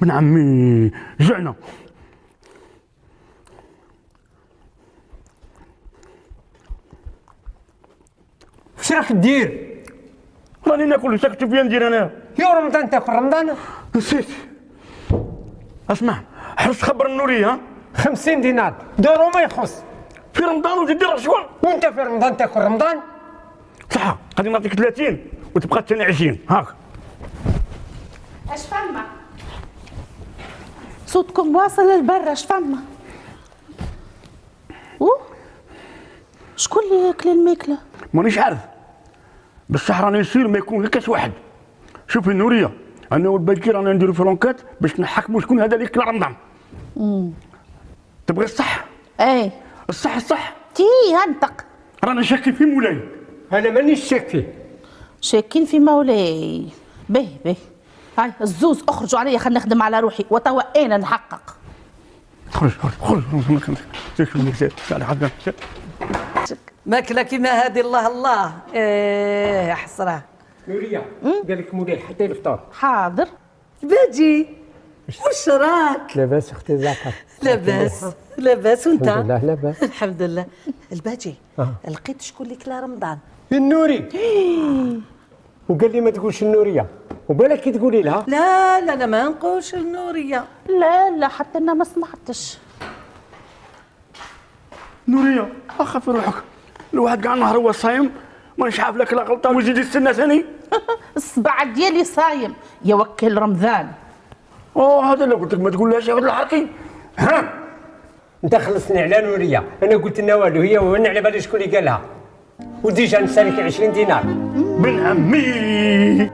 من عمي جعنا. واش راك دير؟ راني ناكل ساكت فيا ندير انا. يا رمضان تاكل رمضان؟ نسيت. اسمع حرص خبر النوريه ها. 50 دينار دارو ما يخص في رمضان وتدير رشوه. وانت في رمضان تاكل رمضان؟ صح غادي نعطيك 30 وتبقى الثاني 20 هاك. اش فما؟ صوتكم واصل للبرا اش فما؟ شكون اللي ياكل الماكله؟ مانيش عارف بصح راني يصير ما يكون غير كاس واحد. شوفي النوريه انا والباكي رانا نديرو فرونكات باش نحكموا شكون هذا اللي ياكل رمضان. تبغي الصح؟ اي الصح تي انطق. رانا شاكين في مولاي. انا مانيش شاك فيه. شاكين في مولاي. به هاي الزوز اخرجوا عليا خلينا نخدم على روحي وتوا انا نحقق. خرج ماكله كيما هذه الله يا حسره. نوريه قال لك مولاي حتى الفطور. حاضر. باجي واش راك؟ لاباس اختي زعتر؟ لاباس وانت؟ الحمد لله لاباس. الحمد لله. الباجي لقيت شكون اللي كلا رمضان؟ النوري. وقال لي ما تقولش النوريه وبالك كي تقولي لها. لا ما نقولش النوريه. لا حتى انا ما سمعتش. نوريه اخاف روحك الواحد كاع النهار هو صايم مانيش عارف لك لا غلطه ويزيد يستنى ثاني. الصبع ديالي صايم يوكل رمضان. هذا اللي قلت لك ما تقولهاش يا ولد الحركي. ها انت خلصني على نوريه انا قلت لنا والو هي وانا على بالي شكون اللي قالها وديجا نسالك 20 دينار. بن عمي